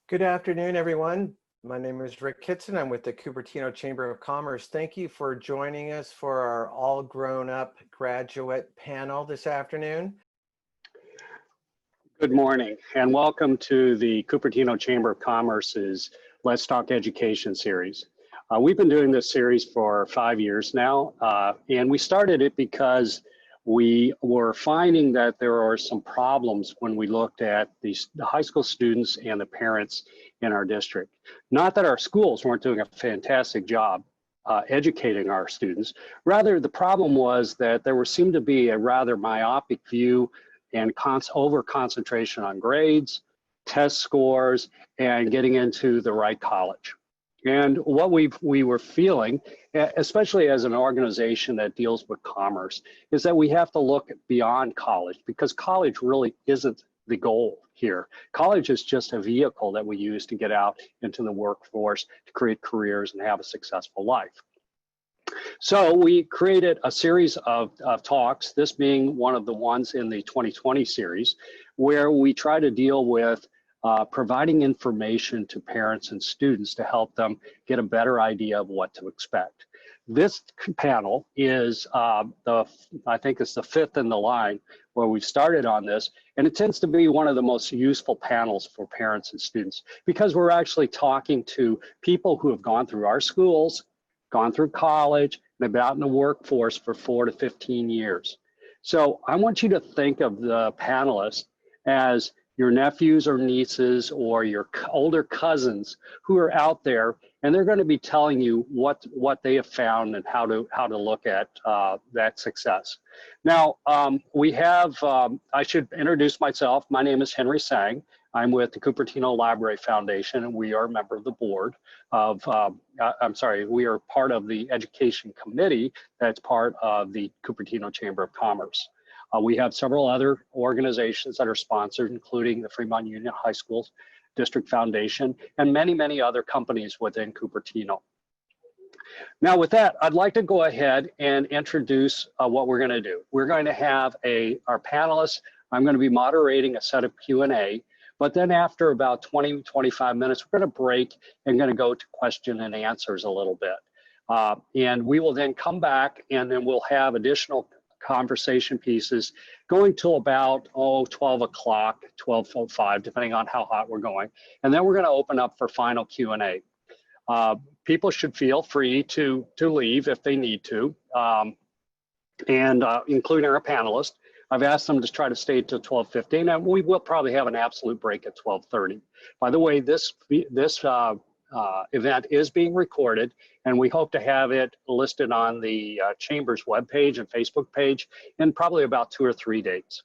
Good afternoon, everyone. My name is Rick Kitson. I'm with the Cupertino Chamber of Commerce. Thank you for joining us for our all grown up graduate panel this afternoon. Good morning and welcome to the Cupertino Chamber of Commerce's Let's Talk Education series. We've been doing this series for 5 years now, and we started it because we were finding that there are some problems when we looked at the high school students and the parents in our district. Not that our schools weren't doing a fantastic job educating our students. Rather, the problem was that there seemed to be a rather myopic view and over concentration on grades, test scores, and getting into the right college. And what we were feeling, especially as an organization that deals with commerce, is that we have to look beyond college, because college really isn't the goal here. College is just a vehicle that we use to get out into the workforce, to create careers and have a successful life. So we created a series of talks, this being one of the ones in the 2020 series, where we try to deal with providing information to parents and students to help them get a better idea of what to expect. This panel is, I think it's the fifth in the line where we've started on this, and it tends to be one of the most useful panels for parents and students, because we're actually talking to people who have gone through our schools, gone through college, and have been out in the workforce for 4 to 15 years. So I want you to think of the panelists as your nephews or nieces or your older cousins who are out there, and they're going to be telling you what they have found and how to look at that success. Now, we have, I should introduce myself. My name is Henry Sang. I'm with the Cupertino Library Foundation, and we are a member of the board of, we are part of the education committee that's part of the Cupertino Chamber of Commerce. We have several other organizations that are sponsored, including the Fremont Union High Schools District Foundation and many, many other companies within Cupertino. Now with that, I'd like to go ahead and introduce what we're going to do. We're going to have our panelists. I'm going to be moderating a set of Q&A, but then after about 20, 25 minutes, we're going to break and going to go to question and answers a little bit. And we will then come back, and then we'll have additional conversation pieces going till about 12 o'clock, 12:05, depending on how hot we're going. And then we're going to open up for final Q&A. People should feel free to leave if they need to, including our panelists. I've asked them to try to stay till 12:15, and we will probably have an absolute break at 12:30. By the way, this event is being recorded, and we hope to have it listed on the Chamber's webpage and Facebook page in probably about 2 or 3 days.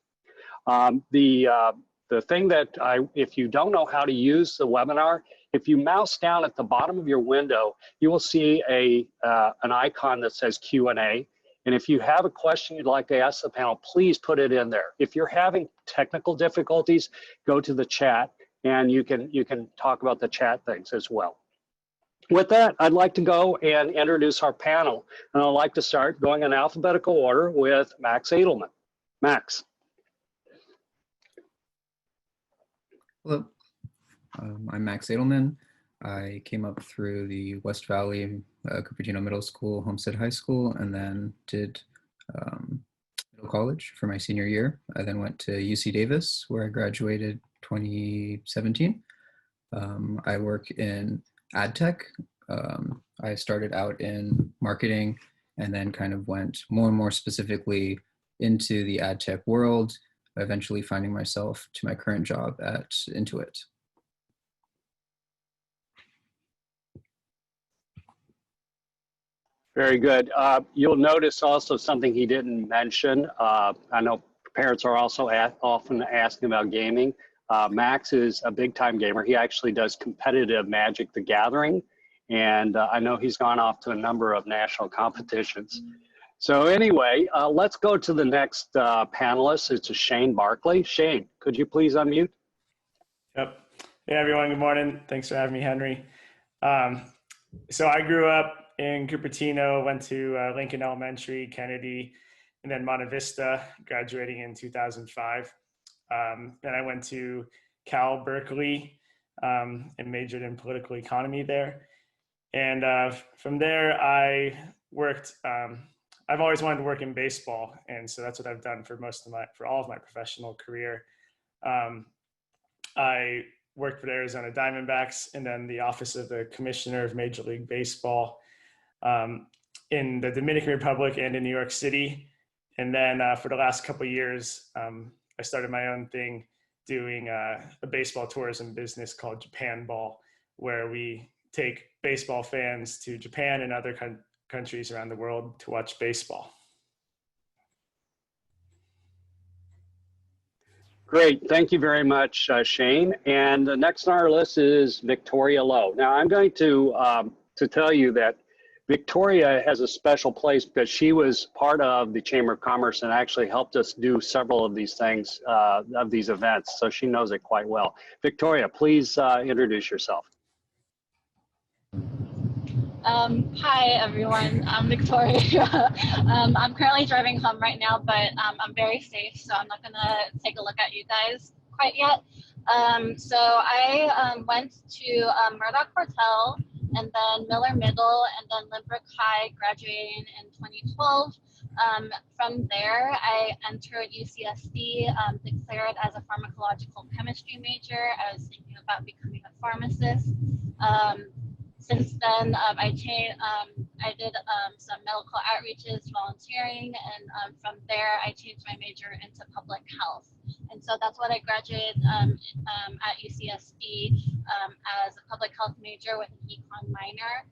The thing that if you don't know how to use the webinar, if you mouse down at the bottom of your window, you will see an icon that says Q&A. And if you have a question you'd like to ask the panel, please put it in there. If you're having technical difficulties, go to the chat, and you can talk about the chat things as well. With that, I'd like to go and introduce our panel, and I'd like to start going in alphabetical order with Max Edelman. Max. Hello, I'm Max Edelman. I came up through the West Valley Cupertino Middle School, Homestead High School, and then did middle college for my senior year. I then went to UC Davis, where I graduated 2017. I work in ad tech. I started out in marketing and then kind of went more and more specifically into the ad tech world, eventually finding myself to my current job at Intuit. Very good. You'll notice also something he didn't mention. I know parents are also often asking about gaming. Max is a big time gamer. He actually does competitive Magic the Gathering. And I know he's gone off to a number of national competitions. So anyway, let's go to the next panelist. It's Shane Barkley. Shane, could you please unmute? Yep. Hey everyone, good morning. Thanks for having me, Henry. So I grew up in Cupertino, went to Lincoln Elementary, Kennedy, and then Monte Vista, graduating in 2005. Then I went to Berkeley, and majored in political economy there. And from there, I worked. I've always wanted to work in baseball, and so that's what I've done for all of my professional career. I worked for the Arizona Diamondbacks and then the Office of the Commissioner of Major League Baseball in the Dominican Republic and in New York City. And then for the last couple of years, I started my own thing doing a baseball tourism business called Japan Ball, where we take baseball fans to Japan and other countries around the world to watch baseball. Great, thank you very much, Shane. And the next on our list is Victoria Lowe. Now I'm going to tell you that Victoria has a special place because she was part of the Chamber of Commerce and actually helped us do several of these things, of these events. So she knows it quite well. Victoria, please introduce yourself. Hi everyone, I'm Victoria. I'm currently driving home right now, but I'm very safe, so I'm not gonna take a look at you guys quite yet. So I went to Murdoch Portel, and then Miller Middle, and then Lynbrook High, graduating in 2012. From there, I entered UCSD, declared as a pharmacological chemistry major. I was thinking about becoming a pharmacist. Since then, I did some medical outreaches, volunteering, and from there, I changed my major into public health. And so that's what I graduated at UCSD as a public health major with an econ minor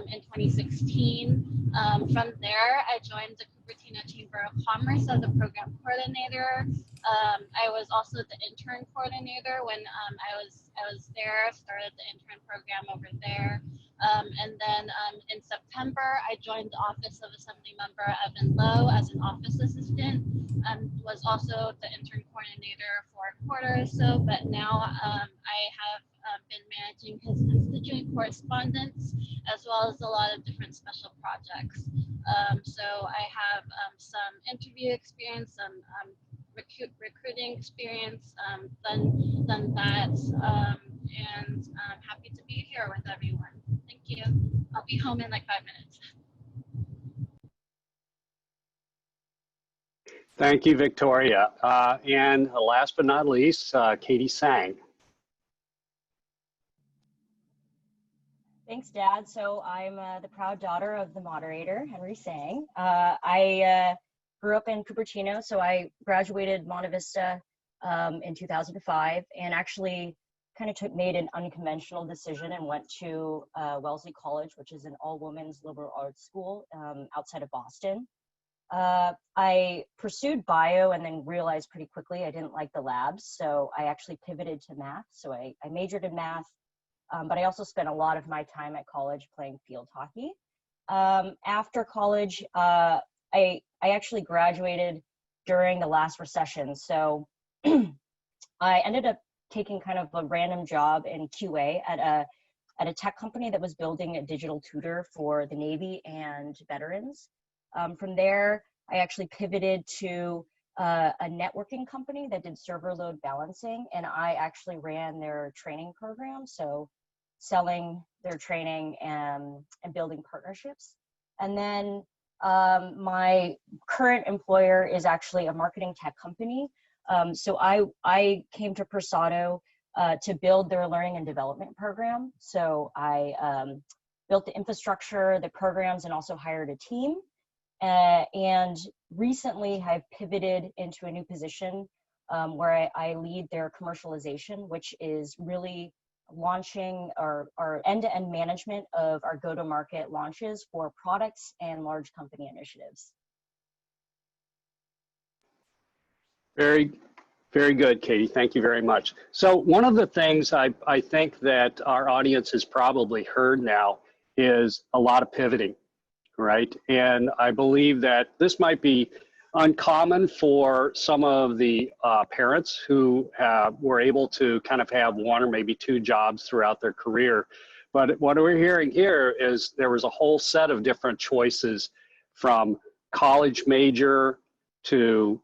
in 2016. From there, I joined the Cupertino Chamber of Commerce as a program coordinator. I was also the intern coordinator when I was there, started the intern program over there. And then in September, I joined the Office of Assemblymember Evan Lowe as an office assistant. Was also the intern coordinator for a quarter or so, but now I have been managing his constituent correspondence as well as a lot of different special projects. So I have some interview experience, some recruiting experience, done that, and I'm happy to be here with everyone. Thank you. I'll be home in like 5 minutes. Thank you, Victoria. And last but not least, Katie Sang. Thanks, Dad. So I'm the proud daughter of the moderator, Henry Sang. I grew up in Cupertino, so I graduated Monte Vista in 2005, and actually kind of made an unconventional decision and went to Wellesley College, which is an all-women's liberal arts school outside of Boston. I pursued bio and then realized pretty quickly I didn't like the labs, so I actually pivoted to math. So I majored in math, but I also spent a lot of my time at college playing field hockey. After college, I actually graduated during the last recession, so I ended up taking kind of a random job in QA at a tech company that was building a digital tutor for the Navy and veterans. From there, I actually pivoted to a networking company that did server load balancing, and I actually ran their training program, so selling their training and building partnerships. And then my current employer is actually a marketing tech company. So I came to Persado to build their learning and development program. So I built the infrastructure, the programs, and also hired a team. And recently I've pivoted into a new position where I lead their commercialization, which is really launching our end-to-end management of our go-to-market launches for products and large company initiatives. Very, very good, Katie. Thank you very much. So one of the things I think that our audience has probably heard now is a lot of pivoting, right? And I believe that this might be uncommon for some of the parents who were able to kind of have one or maybe two jobs throughout their career. But what we're hearing here is there was a whole set of different choices, from college major to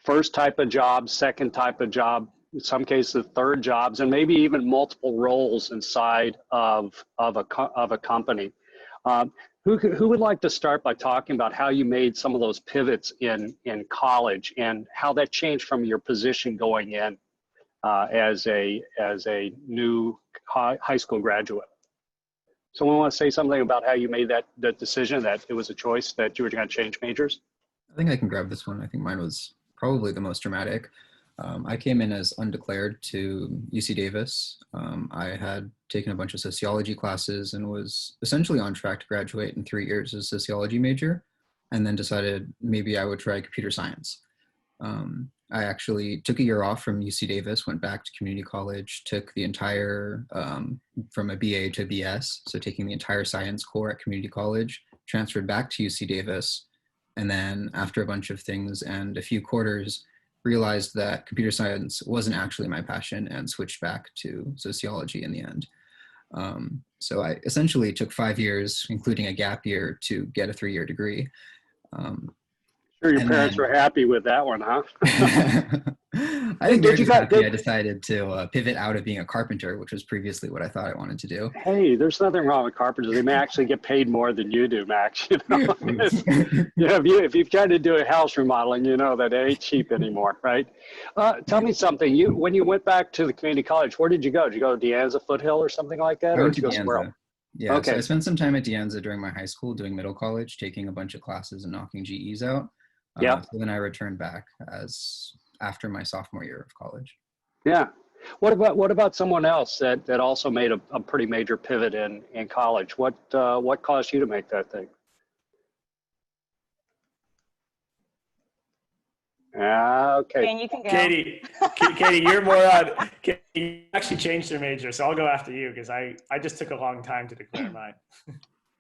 first type of job, second type of job, in some cases third jobs, and maybe even multiple roles inside of a company. Who would like to start by talking about how you made some of those pivots in college and how that changed from your position going in as a new high school graduate? Someone want to say something about how you made that decision, that it was a choice that you were going to change majors? I think I can grab this one. I think mine was probably the most dramatic. I came in as undeclared to UC Davis. I had taken a bunch of sociology classes and was essentially on track to graduate in 3 years as a sociology major, and then decided maybe I would try computer science. I actually took a year off from UC Davis, went back to community college, took the entire, from a BA to BS, so taking the entire science core at community college, transferred back to UC Davis, and then after a bunch of things and a few quarters, realized that computer science wasn't actually my passion and switched back to sociology in the end. So I essentially took 5 years, including a gap year, to get a 3-year degree. Sure, your parents were happy with that one, huh? I think they're just happy I decided to pivot out of being a carpenter, which was previously what I thought I wanted to do. Hey, there's nothing wrong with carpenters. They may actually get paid more than you do, Max. You know, if you've tried to do a house remodeling, you know that it ain't cheap anymore, right? Tell me something. When you went back to the community college, where did you go? Did you go to De Anza Foothill or something like that? I went to De Anza. Yeah, okay. So I spent some time at De Anza during my high school doing middle college, taking a bunch of classes and knocking GEs out. So then I returned back after my sophomore year of college. Yeah. What about someone else that also made a pretty major pivot in college? What caused you to make that thing? Okay. And you can go. Katie, you're more on. Katie, you actually changed your major, so I'll go after you because I just took a long time to declare mine.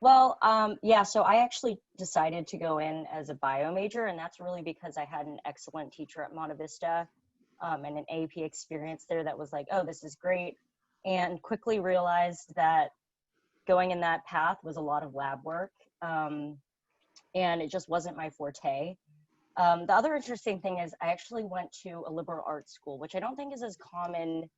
Well, yeah, so I actually decided to go in as a bio major, and that's really because I had an excellent teacher at Monte Vista and an AP experience there that was like, oh, this is great, and quickly realized that going in that path was a lot of lab work, and it just wasn't my forte. The other interesting thing is I actually went to a liberal arts school, which I don't think is as common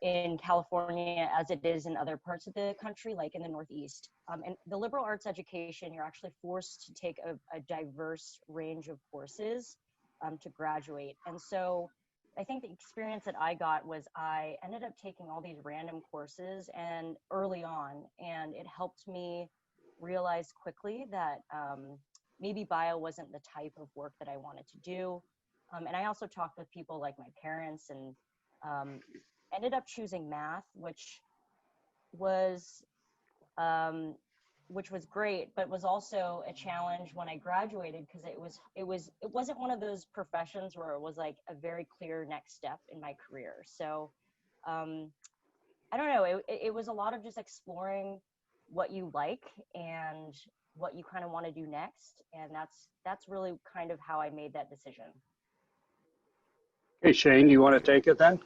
in California as it is in other parts of the country, like in the Northeast. And the liberal arts education, you're actually forced to take a diverse range of courses to graduate. And so I think the experience that I got was I ended up taking all these random courses and early on, and it helped me realize quickly that maybe bio wasn't the type of work that I wanted to do. And I also talked with people like my parents and ended up choosing math, which was great, but was also a challenge when I graduated because it wasn't one of those professions where it was like a very clear next step in my career. So I don't know, it was a lot of just exploring what you like and what you kind of want to do next, and that's really kind of how I made that decision. Hey, Shane, do you want to take it then?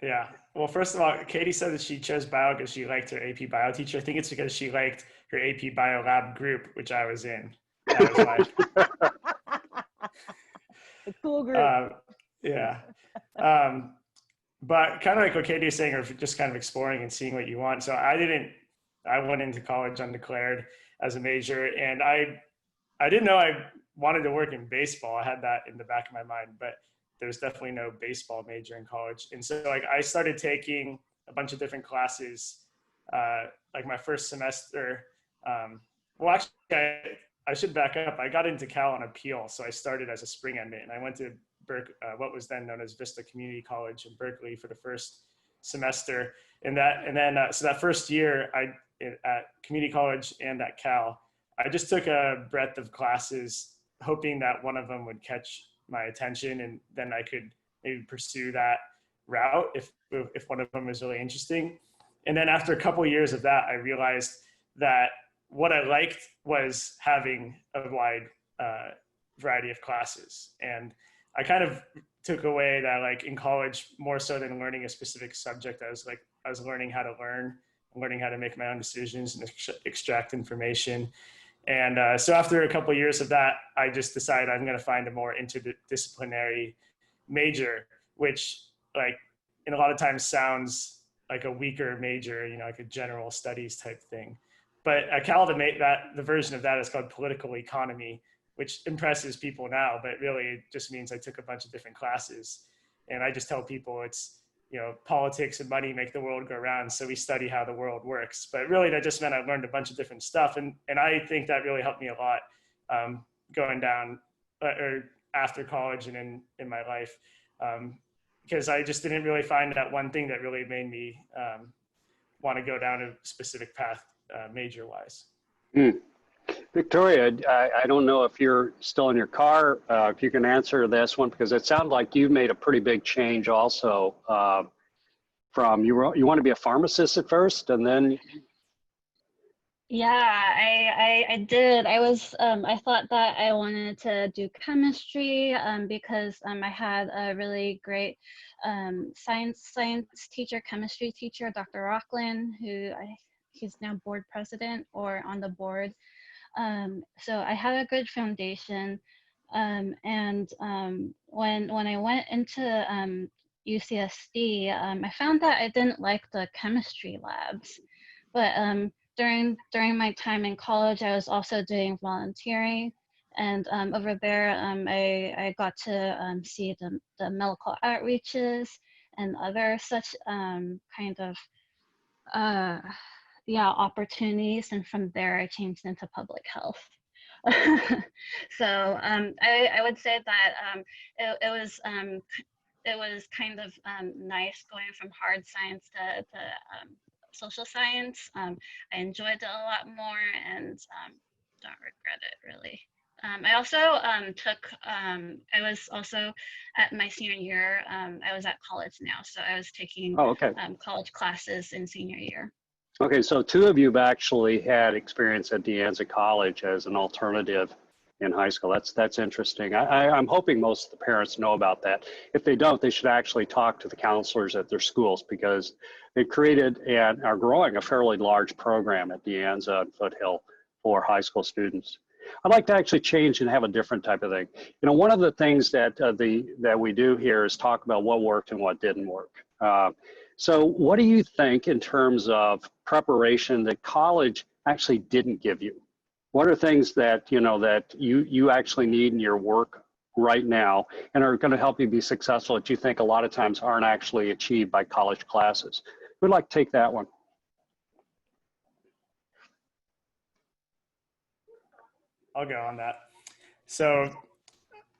Yeah. Well, first of all, Katie said that she chose bio because she liked her AP bio teacher. I think it's because she liked her AP bio lab group, which I was in. That was a cool group. Yeah. But kind of like what Katie is saying, or just kind of exploring and seeing what you want. So I went into college undeclared as a major, and I didn't know I wanted to work in baseball. I had that in the back of my mind, but there's definitely no baseball major in college. And so like I started taking a bunch of different classes, like my first semester. Well, actually, I should back up. I got into Cal on appeal. So I started as a spring endment, and I went to what was then known as Vista Community College in Berkeley for the first semester. So that first year at community college and at Cal, I just took a breadth of classes, hoping that one of them would catch my attention, and then I could maybe pursue that route if one of them was really interesting. And then after a couple of years of that, I realized that what I liked was having a wide variety of classes. And I kind of took away that, like in college, more so than learning a specific subject, I was like I was learning how to learn, learning how to make my own decisions and extract information. And so after a couple of years of that, I just decided I'm going to find a more interdisciplinary major, which like in a lot of times sounds like a weaker major, you know, like a general studies type thing. But at Cal, the version of that is called political economy, which impresses people now, but really it just means I took a bunch of different classes. And I just tell people it's, you know, politics and money make the world go round. So we study how the world works. But really that just meant I learned a bunch of different stuff. And I think that really helped me a lot going down or after college and in my life. Because I just didn't really find that one thing that really made me want to go down a specific path major-wise. Victoria, I don't know if you're still in your car, if you can answer this one, because it sounded like you made a pretty big change also from you want to be a pharmacist at first and then. Yeah, I did. I thought that I wanted to do chemistry because I had a really great science teacher, chemistry teacher, Dr. Rockland, he's now board president or on the board. So I had a good foundation. And when I went into UCSD, I found that I didn't like the chemistry labs, but during my time in college, I was also doing volunteering, and over there, I got to see the medical outreaches and other such kind of opportunities, and from there, I changed into public health. So I would say that it was kind of nice going from hard science to social science. I enjoyed it a lot more and don't regret it really. I also I was also at my senior year, I was at college now, so I was taking college classes in senior year. Okay, so two of you have actually had experience at De Anza College as an alternative in high school. That's interesting. I'm hoping most of the parents know about that. If they don't, they should actually talk to the counselors at their schools, because they created and are growing a fairly large program at De Anza and Foothill for high school students. I'd like to actually change and have a different type of thing. You know, one of the things that that we do here is talk about what worked and what didn't work. So what do you think in terms of preparation that college actually didn't give you? What are things that, you know, that you actually need in your work right now and are going to help you be successful that you think a lot of times aren't actually achieved by college classes? We'd like to take that one. I'll go on that. So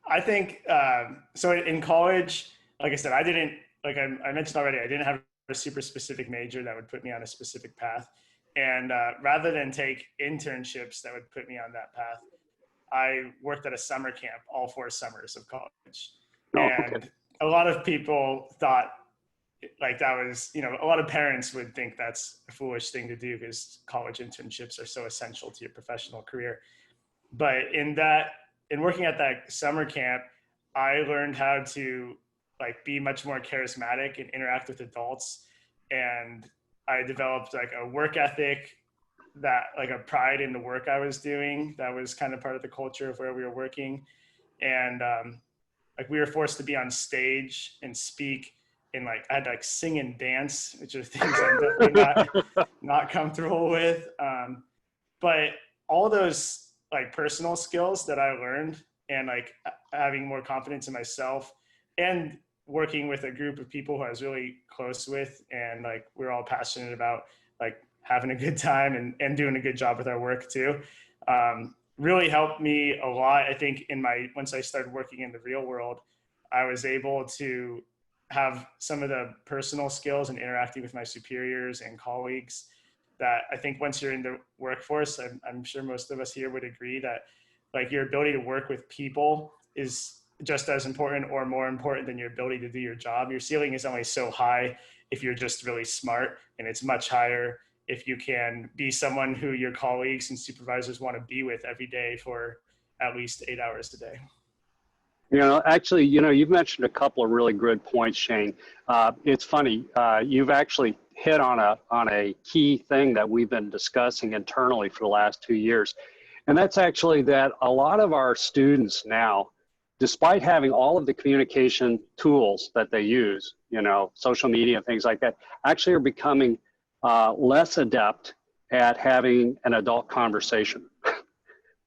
I think, so in college, like I said, I didn't, like I mentioned already, I didn't have a super specific major that would put me on a specific path. And rather than take internships that would put me on that path, I worked at a summer camp all 4 summers of college. And a lot of people thought like that was, you know, a lot of parents would think that's a foolish thing to do because college internships are so essential to your professional career. But in working at that summer camp, I learned how to like be much more charismatic and interact with adults. And I developed like a work ethic, that like a pride in the work I was doing. That was kind of part of the culture of where we were working. And like we were forced to be on stage and speak, and like I had to like sing and dance, which are things I'm definitely not comfortable with. But all those like personal skills that I learned, and like having more confidence in myself, and working with a group of people who I was really close with, and like we're all passionate about like having a good time and doing a good job with our work too, really helped me a lot. I think once I started working in the real world, I was able to have some of the personal skills and interacting with my superiors and colleagues that I think once you're in the workforce, I'm sure most of us here would agree that like your ability to work with people is just as important or more important than your ability to do your job. Your ceiling is only so high if you're just really smart, and it's much higher if you can be someone who your colleagues and supervisors want to be with every day for at least 8 hours a day. You know, actually, you know, you've mentioned a couple of really good points, Shane. It's funny, you've actually hit on a key thing that we've been discussing internally for the last 2 years. And that's actually that a lot of our students now, despite having all of the communication tools that they use, you know, social media and things like that, actually are becoming less adept at having an adult conversation.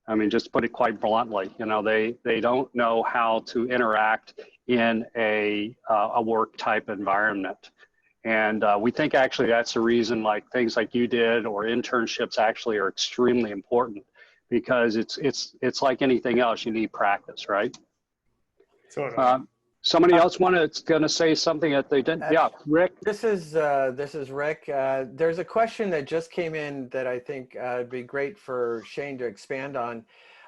I mean, just to put it quite bluntly, you know, they don't know how to interact in a work type environment. And we think actually that's the reason like things like you did or internships actually are extremely important, because it's like anything else, you need practice, right? Totally. Somebody else gonna say something that they didn't? Yeah, Rick. This is Rick. There's a question that just came in that I think would be great for Shane to expand on.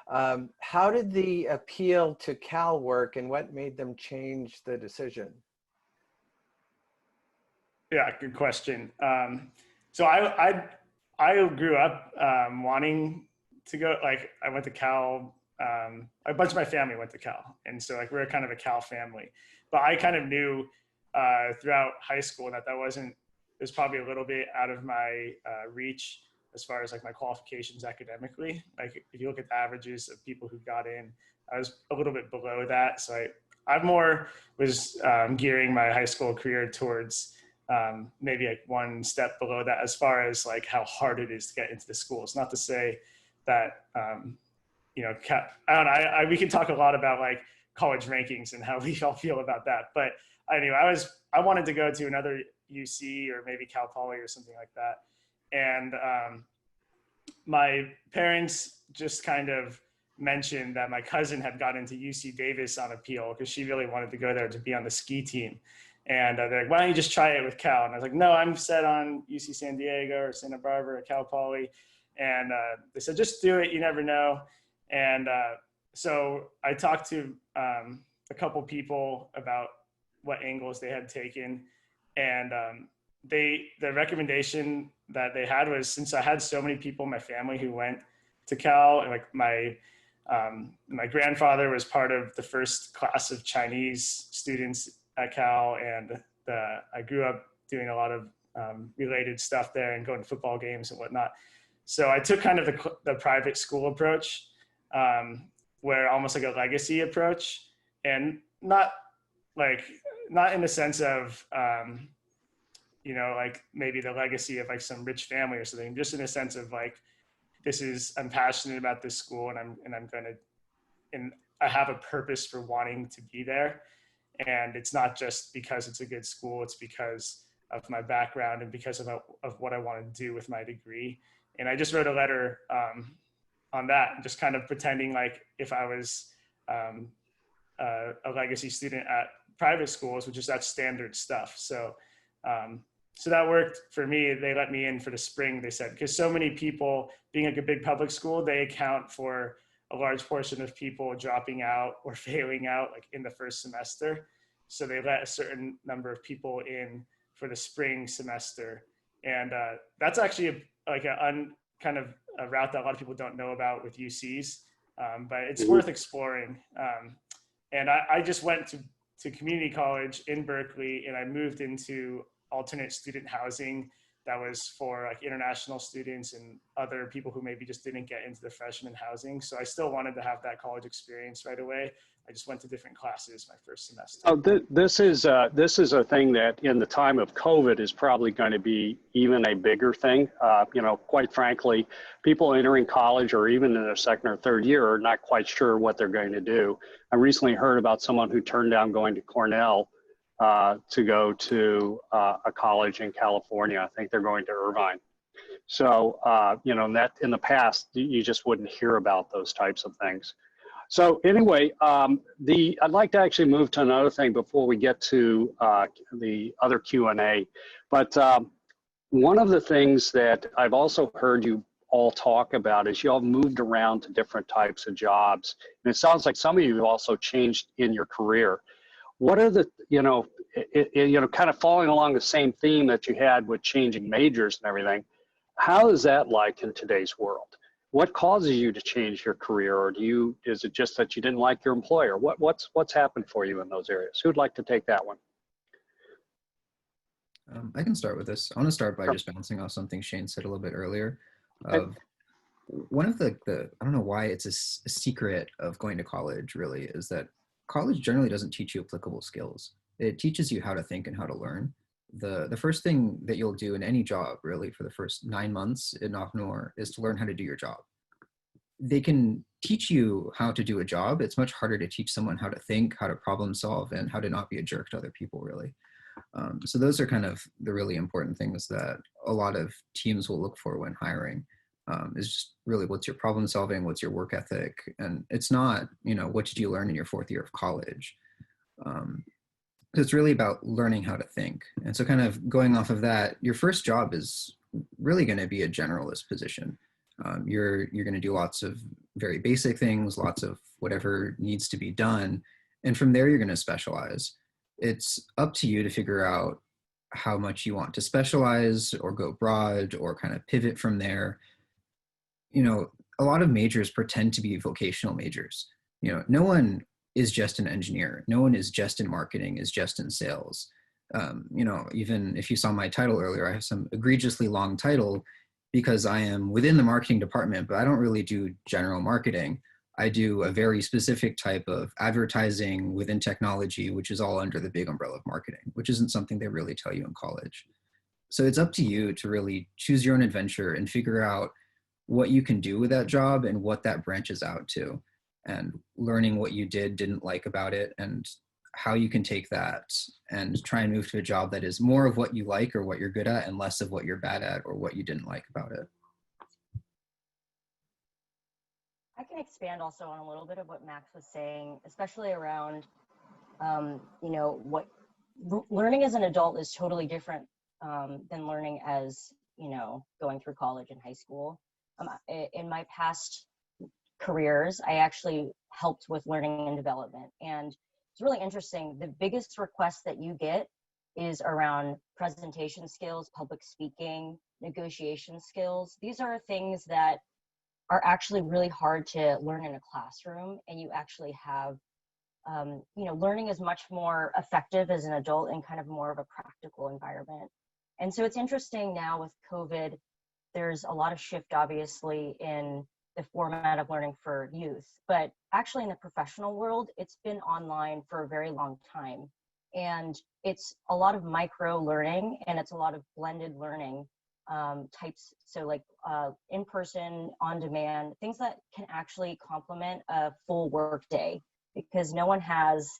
How did the appeal to Cal work, and what made them change the decision? Yeah, good question. So I grew up wanting to go. Like I went to Cal. A bunch of my family went to Cal, and so like we're kind of a Cal family. But I kind of knew throughout high school that wasn't. It was probably a little bit out of my reach as far as like my qualifications academically. Like if you look at the averages of people who got in, I was a little bit below that. So I more was gearing my high school career towards maybe like one step below that as far as like how hard it is to get into the schools. Not to say that, you know, I don't know, we can talk a lot about like college rankings and how we all feel about that. But anyway, I wanted to go to another UC or maybe Cal Poly or something like that. And my parents just kind of mentioned that my cousin had got into UC Davis on appeal because she really wanted to go there to be on the ski team. And they're like, why don't you just try it with Cal? And I was like, no, I'm set on UC San Diego or Santa Barbara or Cal Poly. And they said, just do it. You never know. And so I talked to a couple people about what angles they had taken. And the recommendation that they had was, since I had so many people in my family who went to Cal, and like my grandfather was part of the first class of Chinese students at Cal, and I grew up doing a lot of related stuff there and going to football games and whatnot. So I took kind of the private school approach, where almost like a legacy approach, and not in the sense of you know, like maybe the legacy of like some rich family or something, just in a sense of like, I'm passionate about this school, and I have a purpose for wanting to be there. And it's not just because it's a good school, it's because of my background and because of what I want to do with my degree. And I just wrote a letter on that, just kind of pretending like if I was a legacy student at private schools, which is that standard stuff. So that worked for me. They let me in for the spring, they said, because so many people, being like a big public school, they account for a large portion of people dropping out or failing out like in the first semester. So they let a certain number of people in for the spring semester. And that's actually kind of a route that a lot of people don't know about with UCs, but it's worth exploring. And I just went to community college in Berkeley, and I moved into alternate student housing that was for like international students and other people who maybe just didn't get into the freshman housing. So I still wanted to have that college experience right away. I just went to different classes my first semester. Oh, this is a thing that in the time of COVID is probably going to be even a bigger thing. You know, quite frankly, people entering college or even in their second or third year are not quite sure what they're going to do. I recently heard about someone who turned down going to Cornell to go to a college in California. I think they're going to Irvine. So, you know, that in the past, you just wouldn't hear about those types of things. So anyway, I'd like to actually move to another thing before we get to the other Q&A. But one of the things that I've also heard you all talk about is you all moved around to different types of jobs. And it sounds like some of you have also changed in your career. What are the, you know, kind of following along the same theme that you had with changing majors and everything, how is that like in today's world? What causes you to change your career, or is it just that you didn't like your employer? What's happened for you in those areas? Who'd like to take that one? I can start with this. I want to start by just bouncing off something Shane said a little bit earlier. Okay. One of the I don't know why it's a secret of going to college really is that college generally doesn't teach you applicable skills. It teaches you how to think and how to learn. The first thing that you'll do in any job really for the first 9 months in Offnor is to learn how to do your job. They can teach you how to do a job. It's much harder to teach someone how to think, how to problem solve, and how to not be a jerk to other people really. So those are kind of the really important things that a lot of teams will look for when hiring. Is just really what's your problem solving, what's your work ethic, and it's not, what did you learn in your 4th year of college? It's really about learning how to think. And so kind of going off of that, your first job is really going to be a generalist position. You're going to do lots of very basic things, lots of whatever needs to be done. And from there, you're going to specialize. It's up to you to figure out how much you want to specialize or go broad or kind of pivot from there. A lot of majors pretend to be vocational majors. No one is just an engineer. No one is just in marketing, is just in sales. Even if you saw my title earlier, I have some egregiously long title because I am within the marketing department, but I don't really do general marketing. I do a very specific type of advertising within technology, which is all under the big umbrella of marketing, which isn't something they really tell you in college. So it's up to you to really choose your own adventure and figure out what you can do with that job and what that branches out to, and learning what you didn't like about it, and how you can take that and try and move to a job that is more of what you like or what you're good at and less of what you're bad at or what you didn't like about it. I can expand also on a little bit of what Max was saying, especially around, what learning as an adult is totally different than learning as, going through college and high school. In my past careers, I actually helped with learning and development. And it's really interesting. The biggest request that you get is around presentation skills, public speaking, negotiation skills. These are things that are actually really hard to learn in a classroom, and you actually have, learning is much more effective as an adult in kind of more of a practical environment. And so it's interesting now with COVID, there's a lot of shift obviously in the format of learning for youth, but actually in the professional world, it's been online for a very long time. And it's a lot of micro learning, and it's a lot of blended learning types. So like in-person, on-demand, things that can actually complement a full work day, because no one has,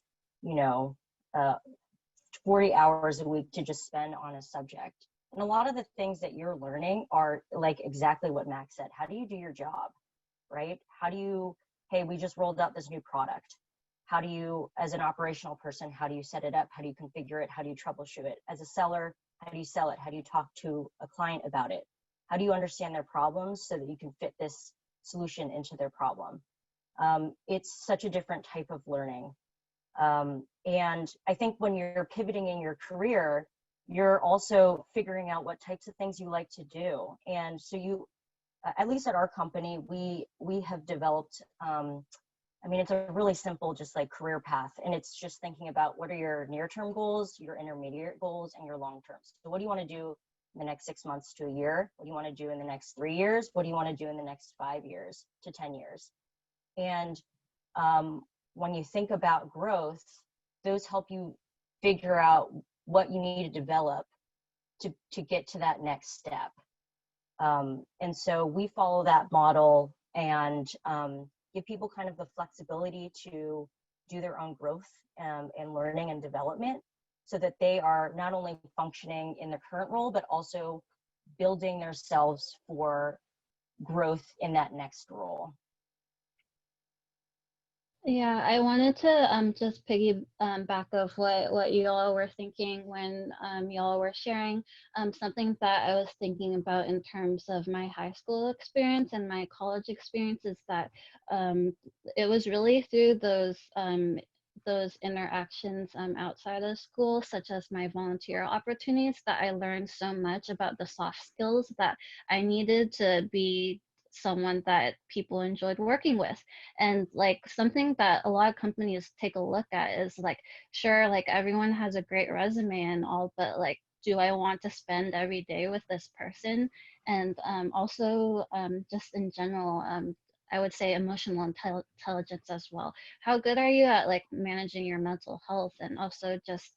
40 hours a week to just spend on a subject. And a lot of the things that you're learning are like exactly what Max said. How do you do your job, right? Hey, we just rolled out this new product. How do you, as an operational person, how do you set it up? How do you configure it? How do you troubleshoot it? As a seller, how do you sell it? How do you talk to a client about it? How do you understand their problems so that you can fit this solution into their problem? It's such a different type of learning. And I think when you're pivoting in your career, you're also figuring out what types of things you like to do. And so you, at least at our company, we have developed, it's a really simple, just like career path. And it's just thinking about what are your near-term goals, your intermediate goals, and your long-term. So what do you want to do in the next 6 months to a year? What do you want to do in the next 3 years? What do you want to do in the next 5 years to 10 years? And when you think about growth, those help you figure out what you need to develop to get to that next step. And so we follow that model and give people kind of the flexibility to do their own growth and learning and development, so that they are not only functioning in their current role, but also building themselves for growth in that next role. Yeah, I wanted to just back of what you all were thinking when you all were sharing. Something that I was thinking about in terms of my high school experience and my college experience is that it was really through those interactions outside of school, such as my volunteer opportunities, that I learned so much about the soft skills that I needed to be someone that people enjoyed working with. And like something that a lot of companies take a look at is like, sure, like everyone has a great resume and all, but like do I want to spend every day with this person? And also just in general, I would say emotional intelligence as well. How good are you at like managing your mental health, and also just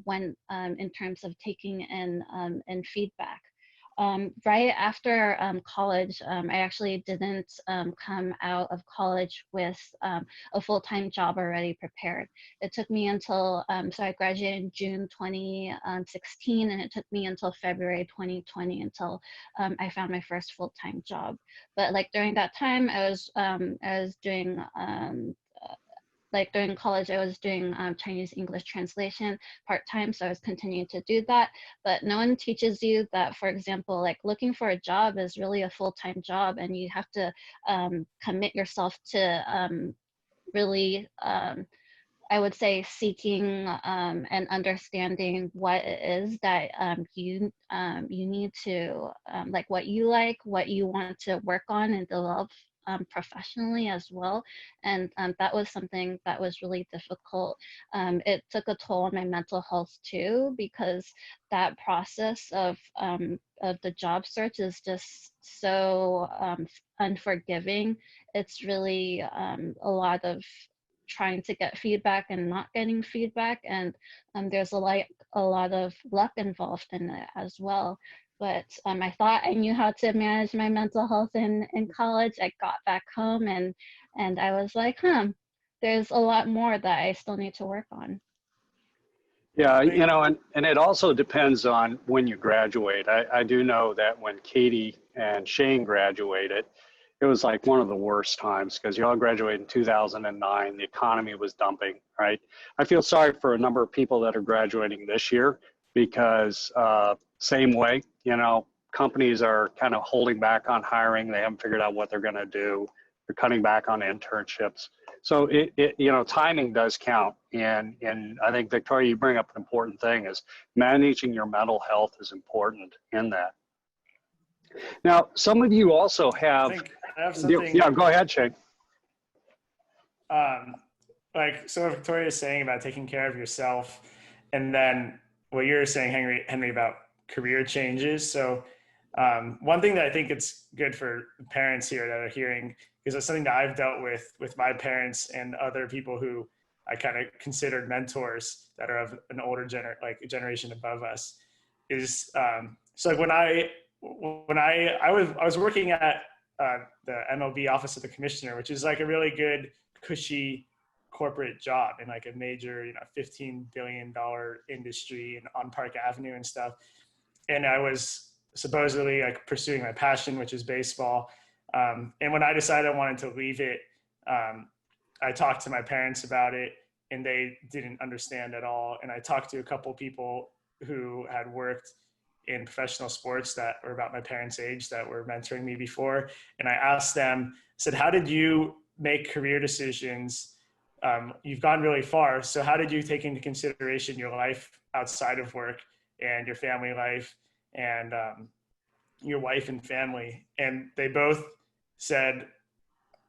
when in terms of taking in feedback. Right after college, I actually didn't come out of college with a full-time job already prepared. It took me until, so I graduated in June 2016, and it took me until February 2020 until I found my first full-time job. But like during that time, I was doing like during college, I was doing Chinese English translation part-time, so I was continuing to do that. But no one teaches you that, for example, like looking for a job is really a full-time job, and you have to commit yourself to really, I would say, seeking and understanding what it is that you need to, like what you like, what you want to work on and develop professionally as well. And that was something that was really difficult. It took a toll on my mental health too, because that process of the job search is just so unforgiving. It's really a lot of trying to get feedback and not getting feedback, and there's a lot of luck involved in it as well. But I thought I knew how to manage my mental health in college. I got back home and I was like, there's a lot more that I still need to work on. Yeah, you know, and it also depends on when you graduate. I do know that when Katie and Shane graduated, it was like one of the worst times because you all graduated in 2009. The economy was dumping, right? I feel sorry for a number of people that are graduating this year because same way, you know, companies are kind of holding back on hiring. They haven't figured out what they're going to do. They're cutting back on internships. So you know, timing does count. And I think, Victoria, you bring up an important thing is managing your mental health is important in that. Now, some of you also have, I have something. Yeah, go ahead, Shane. Like, so what Victoria is saying about taking care of yourself, and then what you're saying, Henry, about career changes. So one thing that I think it's good for parents here that are hearing, because it's something that I've dealt with my parents and other people who I kind of considered mentors that are of an older generation above us, is so like when I was working at the MLB Office of the Commissioner, which is like a really good, cushy corporate job in like a major, you know, $15 billion industry and on Park Avenue and stuff. And I was supposedly like pursuing my passion, which is baseball. And when I decided I wanted to leave it, I talked to my parents about it and they didn't understand at all. And I talked to a couple people who had worked in professional sports that were about my parents' age that were mentoring me before. And I asked them, I said, how did you make career decisions? You've gone really far. So how did you take into consideration your life outside of work and your family life and your wife and family? And they both said,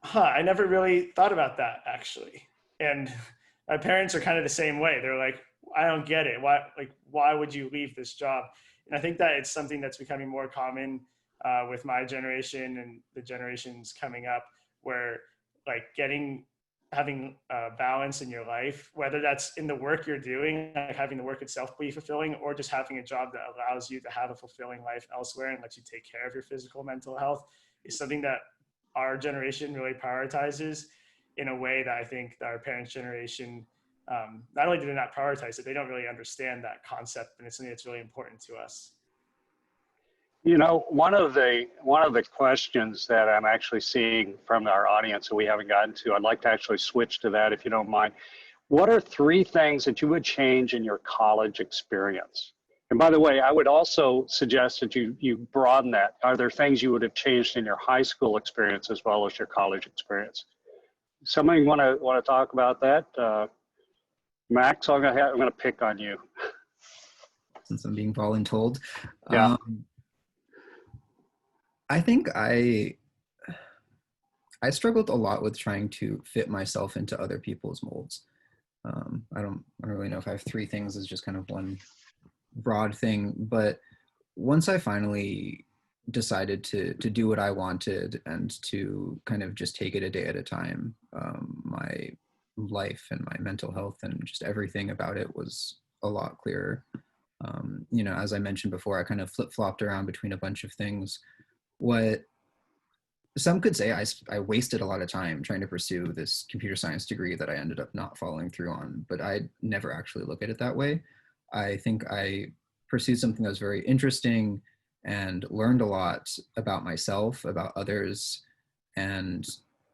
I never really thought about that actually. And my parents are kind of the same way. They're like, I don't get it. Why would you leave this job? And I think that it's something that's becoming more common with my generation and the generations coming up, where like having balance in your life, whether that's in the work you're doing, like having the work itself be fulfilling, or just having a job that allows you to have a fulfilling life elsewhere and lets you take care of your physical, mental health, is something that our generation really prioritizes in a way that I think that our parents' generation, not only do they not prioritize it, they don't really understand that concept, and it's something that's really important to us. You know, one of the questions that I'm actually seeing from our audience that we haven't gotten to, I'd like to actually switch to that if you don't mind. What are 3 things that you would change in your college experience? And by the way, I would also suggest that you broaden that. Are there things you would have changed in your high school experience as well as your college experience? Somebody want to talk about that? Max, I'm gonna pick on you. Since I'm being voluntold. Yeah. I think I struggled a lot with trying to fit myself into other people's molds. I don't really know if I have 3 things as just kind of one broad thing, but once I finally decided to do what I wanted and to kind of just take it a day at a time, my life and my mental health and just everything about it was a lot clearer. You know, as I mentioned before, I kind of flip-flopped around between a bunch of things. What some could say I wasted a lot of time trying to pursue this computer science degree that I ended up not following through on, but I never actually look at it that way. I think I pursued something that was very interesting and learned a lot about myself, about others, and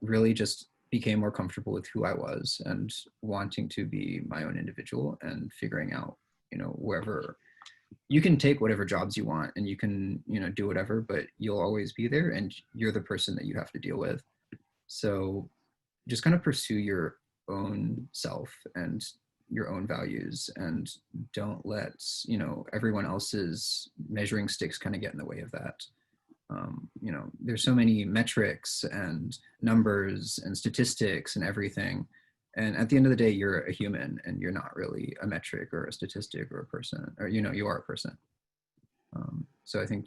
really just became more comfortable with who I was and wanting to be my own individual and figuring out, you know, wherever you can take whatever jobs you want and you can, you know, do whatever, but you'll always be there and you're the person that you have to deal with. So just kind of pursue your own self and your own values, and don't let, you know, everyone else's measuring sticks kind of get in the way of that. You know, there's so many metrics and numbers and statistics and everything. And at the end of the day, you're a human and you're not really a metric or a statistic or a person, or, you know, you are a person. So I think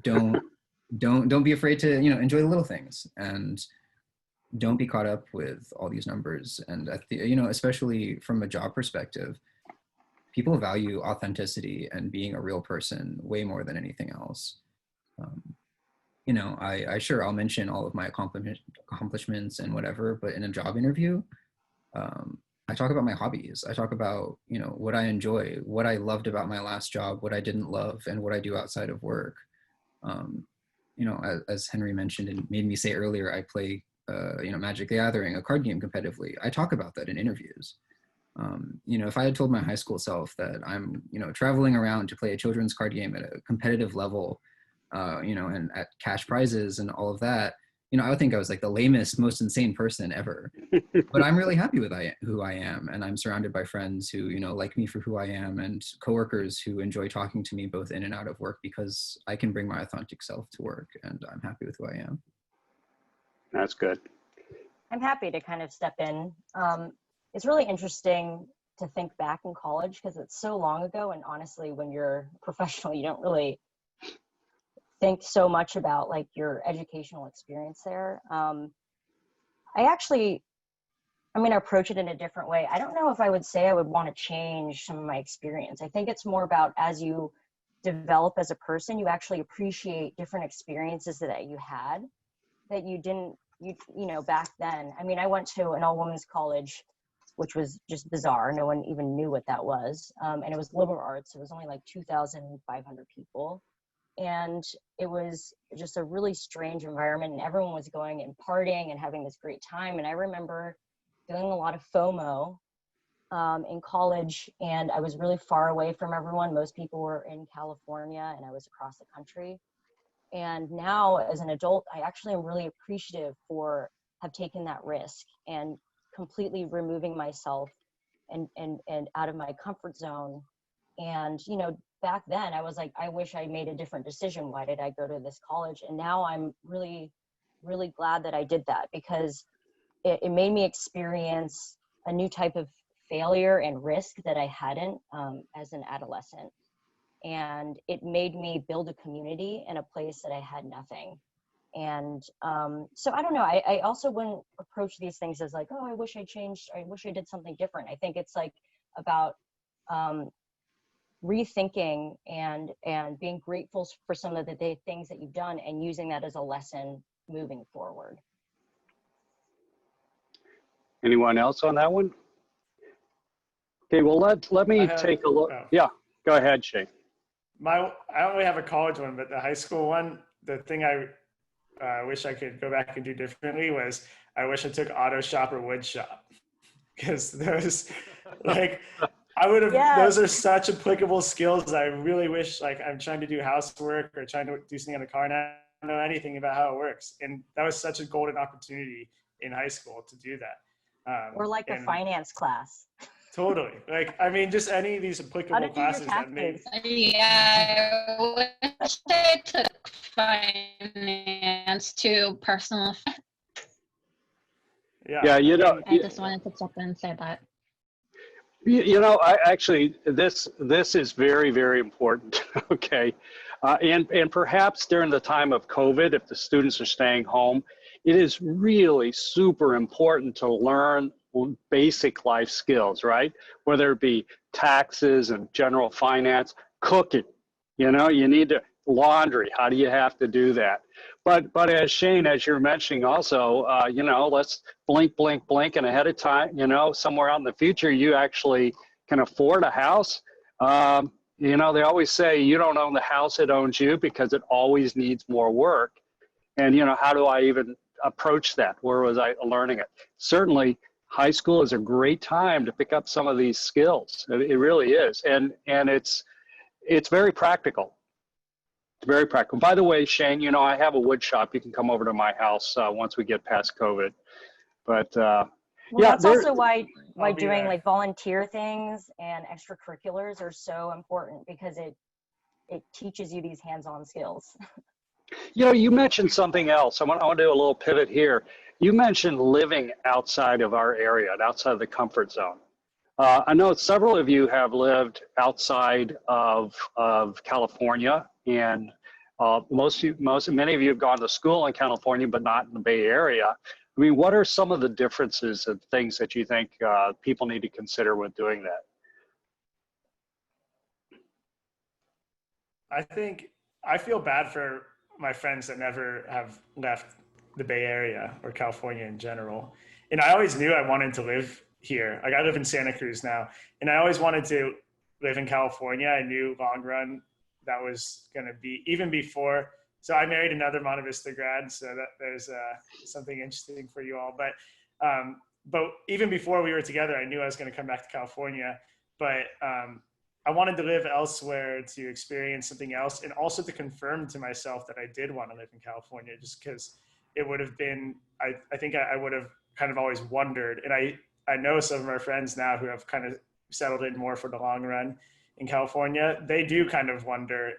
don't be afraid to, you know, enjoy the little things, and don't be caught up with all these numbers. And you know, especially from a job perspective, people value authenticity and being a real person way more than anything else. You know, I'll mention all of my accomplishments and whatever, but in a job interview, I talk about my hobbies. I talk about, you know, what I enjoy, what I loved about my last job, what I didn't love, and what I do outside of work. You know, as Henry mentioned and made me say earlier, I play, you know, Magic the Gathering, a card game, competitively. I talk about that in interviews. You know, if I had told my high school self that I'm, you know, traveling around to play a children's card game at a competitive level, you know, and at cash prizes and all of that, you know, I would think I was like the lamest, most insane person ever. But I'm really happy with who I am, and I'm surrounded by friends who, you know, like me for who I am, and coworkers who enjoy talking to me both in and out of work because I can bring my authentic self to work, and I'm happy with who I am. That's good. I'm happy to kind of step in. It's really interesting to think back in college because it's so long ago, and honestly, when you're a professional, you don't really think so much about like your educational experience there. I mean, I approach it in a different way. I don't know if I would say I would want to change some of my experience. I think it's more about as you develop as a person, you actually appreciate different experiences that you had that you didn't, you know, back then. I mean, I went to an all-women's college, which was just bizarre. No one even knew what that was. And it was liberal arts. It was only like 2,500 people. And it was just a really strange environment, and everyone was going and partying and having this great time. And I remember doing a lot of FOMO in college, and I was really far away from everyone. Most people were in California and I was across the country. And now as an adult, I actually am really appreciative for have taken that risk and completely removing myself and out of my comfort zone. And, you know, back then I was like, I wish I made a different decision. Why did I go to this college? And now I'm really, really glad that I did that, because it made me experience a new type of failure and risk that I hadn't as an adolescent. And it made me build a community in a place that I had nothing. And so I don't know, I also wouldn't approach these things as like, oh, I wish I changed, I wish I did something different. I think it's like about rethinking and being grateful for some of the things that you've done and using that as a lesson moving forward. Anyone else on that one? Okay, well, let me take a look. Oh. Yeah, go ahead, Shay. I don't really have a college one, but the high school one, the thing I wish I could go back and do differently was I wish I took auto shop or wood shop, because those, like, I would have, those are such applicable skills. I really wish, like, I'm trying to do housework or trying to do something on the car and I don't know anything about how it works. And that was such a golden opportunity in high school to do that. Or like a finance class. Totally. Like, I mean, just any of these applicable classes that made. Yeah, I wish I took finance too, personal. Yeah, you know. I just wanted to step in and say that. I actually, this is very, very important. Okay. And perhaps during the time of COVID, if the students are staying home, it is really super important to learn basic life skills, right? Whether it be taxes and general finance, cooking, you need to, laundry, how do you have to do that? But as Shane, as you're mentioning also, let's blink, blink, blink, and ahead of time, somewhere out in the future, you actually can afford a house. They always say you don't own the house, it owns you, because it always needs more work. And, how do I even approach that? Where was I learning it? Certainly, high school is a great time to pick up some of these skills. It really is. And it's very practical. It's very practical. By the way, Shane, I have a wood shop. You can come over to my house once we get past COVID. But well, yeah, that's also why I'll be doing there. like volunteer things and extracurriculars are so important, because it teaches you these hands-on skills. You mentioned something else. I want to do a little pivot here. You mentioned living outside of our area, and outside of the comfort zone. I know several of you have lived outside of California, and many of you have gone to school in California, but not in the Bay Area. I mean, what are some of the differences and things that you think people need to consider when doing that? I feel bad for my friends that never have left the Bay Area or California in general. And I always knew I wanted to live here. Like, I live in Santa Cruz now, and I always wanted to live in California. I knew long run that was going to be, even before. So I married another Monte Vista grad, so that there's something interesting for you all. But even before we were together, I knew I was going to come back to California. But I wanted to live elsewhere to experience something else, and also to confirm to myself that I did want to live in California, just because it would have been, I think I would have kind of always wondered. And I know some of our friends now who have kind of settled in more for the long run in California. They do kind of wonder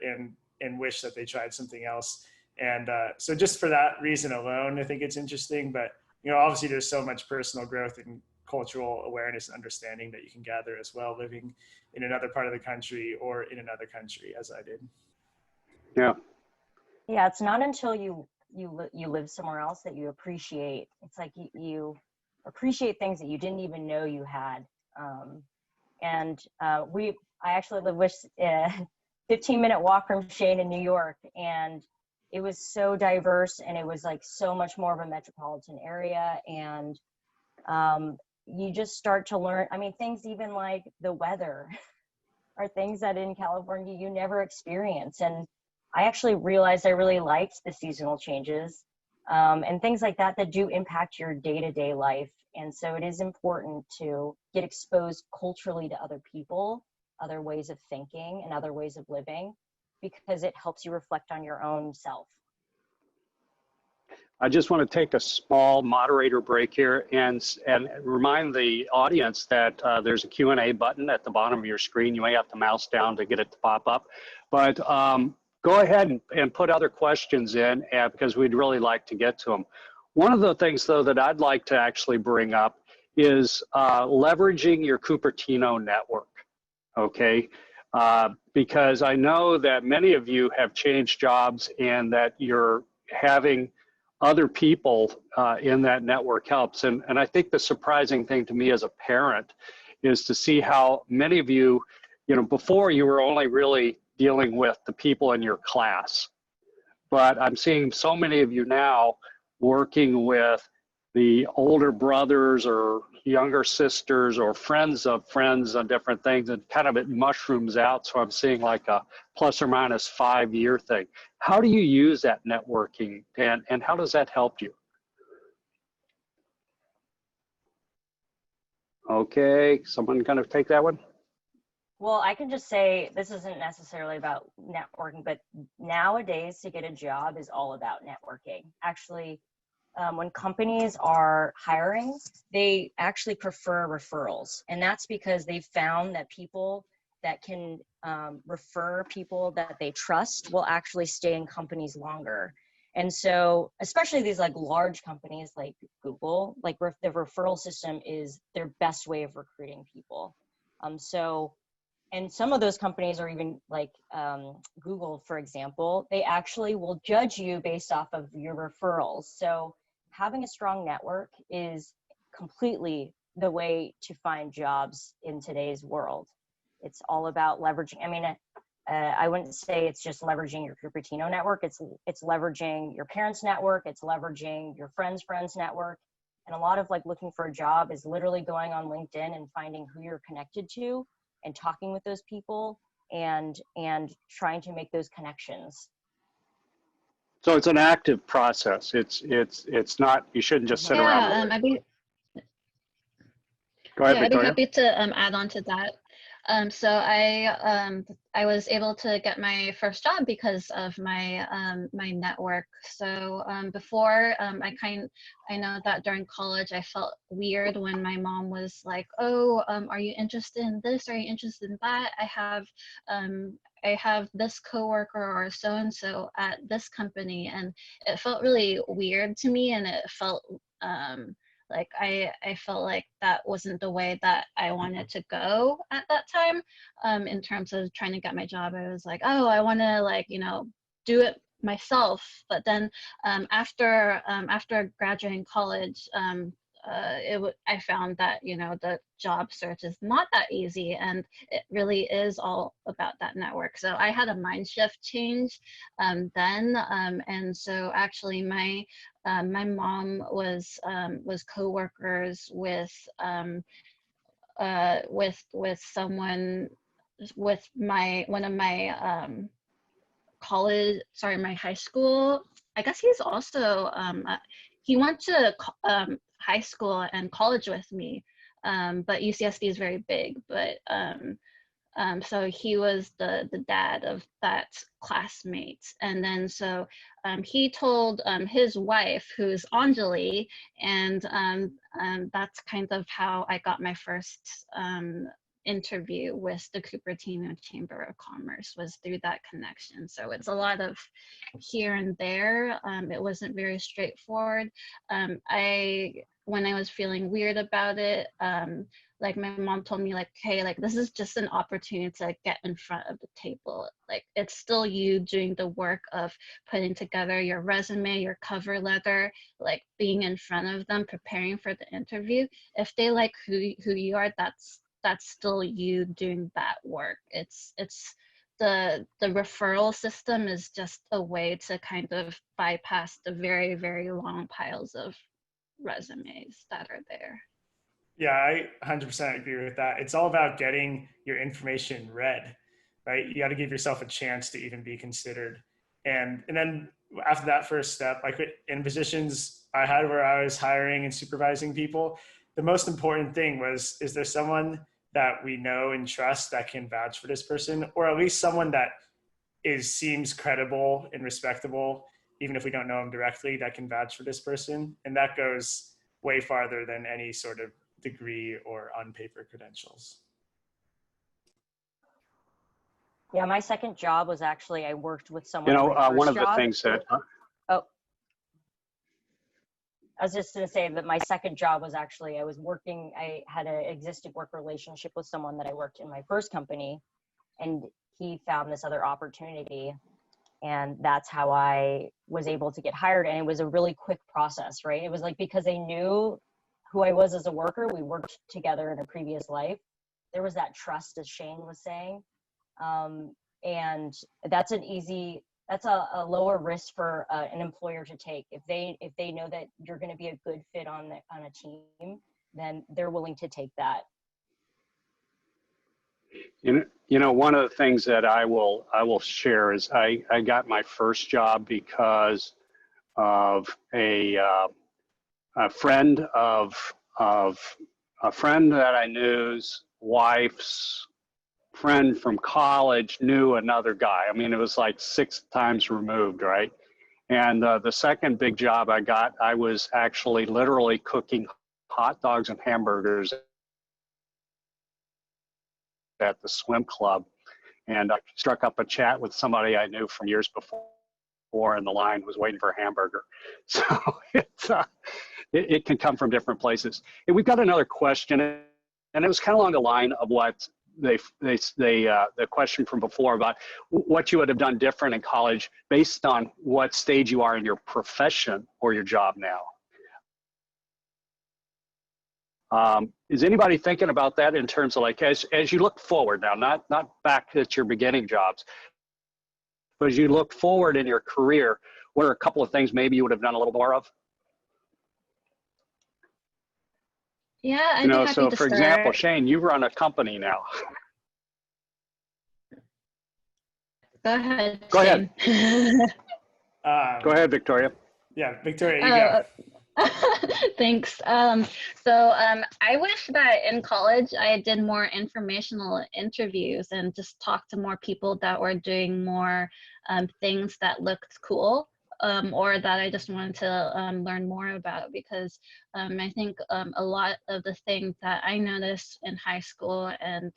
and wish that they tried something else. And so just for that reason alone, I think it's interesting. But, obviously there's so much personal growth and cultural awareness and understanding that you can gather as well, living in another part of the country or in another country, as I did. Yeah, it's not until you live somewhere else that you appreciate. It's like you appreciate things that you didn't even know you had. I actually live with 15-minute walk from Shane in New York, and it was so diverse, and it was like so much more of a metropolitan area. And you just start to learn, things even like the weather are things that in California you never experience. And I actually realized I really liked the seasonal changes and things like that do impact your day-to-day life. And so it is important to get exposed culturally to other people, other ways of thinking, and other ways of living, because it helps you reflect on your own self. I just want to take a small moderator break here and remind the audience that there's a Q&A button at the bottom of your screen. You may have to mouse down to get it to pop up. But go ahead and put other questions in because we'd really like to get to them. One of the things, though, that I'd like to actually bring up is leveraging your Cupertino network, okay? Because I know that many of you have changed jobs and that you're having other people in that network helps. And I think the surprising thing to me as a parent is to see how many of you, before you were only really dealing with the people in your class. But I'm seeing so many of you now working with the older brothers or younger sisters or friends of friends on different things, and kind of it mushrooms out. So I'm seeing like a plus or minus 5-year thing. How do you use that networking, and how does that help you? Okay, someone kind of take that one? Well, I can just say this isn't necessarily about networking, but nowadays to get a job is all about networking. Actually, when companies are hiring, they actually prefer referrals. And that's because they've found that people that can refer people that they trust will actually stay in companies longer. And so, especially these like large companies like Google, like the referral system is their best way of recruiting people. And some of those companies are even like Google, for example, they actually will judge you based off of your referrals. So having a strong network is completely the way to find jobs in today's world. It's all about leveraging. I mean, I wouldn't say it's just leveraging your Cupertino network. It's leveraging your parents' network. It's leveraging your friends' network. And a lot of like looking for a job is literally going on LinkedIn and finding who you're connected to and talking with those people and trying to make those connections. So it's an active process. It's not, you shouldn't just sit around. Go ahead, I'd be Victoria. happy to add on to that. So I was able to get my first job because of my my network. So before I know that during college I felt weird when my mom was like, "Oh, are you interested in this? Are you interested in that? I have this coworker or so and so at this company," and it felt really weird to me, and it felt like I felt like that wasn't the way that I wanted to go at that time. In terms of trying to get my job, I was like, oh, I want to like, you know, do it myself. But then after graduating college, I found that, you know, the job search is not that easy, and it really is all about that network. So I had a mind shift change then, and so actually my mom was co-workers with someone with one of my my high school. I guess he's also he went to high school and college with me, but UCSD is very big. But so he was the dad of that classmate, and then so he told his wife, who's Anjali, and that's kind of how I got my first interview with the Cupertino Chamber of Commerce, was through that connection. So it's a lot of here and there. It wasn't very straightforward. When I was feeling weird about it, like my mom told me, like, hey, like this is just an opportunity to get in front of the table. Like it's still you doing the work of putting together your resume, your cover letter, like being in front of them, preparing for the interview. If they like who you are, that's still you doing that work. It's the referral system is just a way to kind of bypass the very, very long piles of resumes that are there. Yeah, I 100% agree with that. It's all about getting your information read, right? You got to give yourself a chance to even be considered. And then after that first step, like in positions I had where I was hiring and supervising people, the most important thing was, is there someone that we know and trust that can vouch for this person, or at least someone that seems credible and respectable, even if we don't know them directly, that can vouch for this person. And that goes way farther than any sort of degree or on paper credentials. Yeah, my second job was actually, I worked with someone. You know, one of the things that. I was just going to say that my second job was actually, I had an existing work relationship with someone that I worked in my first company, and he found this other opportunity, and that's how I was able to get hired. And it was a really quick process, right? It was like, because they knew who I was as a worker, we worked together in a previous life. There was that trust, as Shane was saying. And that's a lower risk for an employer to take. If they know that you're going to be a good fit on a team, then they're willing to take that. You know, one of the things that I will share is I got my first job because of a friend of a friend that I knew's wife's friend from college knew another guy. I mean, it was like 6 times removed, right? And the second big job I got, I was actually literally cooking hot dogs and hamburgers at the swim club. And I struck up a chat with somebody I knew from years before, and the line was waiting for a hamburger. So it can come from different places. And we've got another question And it was kind of along the line of what the question from before about what you would have done different in college based on what stage you are in your profession or your job now. Is anybody thinking about that in terms of like, as you look forward now, not back at your beginning jobs, but as you look forward in your career, what are a couple of things maybe you would have done a little more of? Yeah, I'd You know, be happy so to for start. example, Shane, you run a company now. Go ahead. Go ahead. Shane. Go ahead, Victoria. Yeah, Victoria, you go. Thanks. I wish that in college I did more informational interviews and just talked to more people that were doing more things that looked cool, or that I just wanted to learn more about, because I think a lot of the things that I noticed in high school and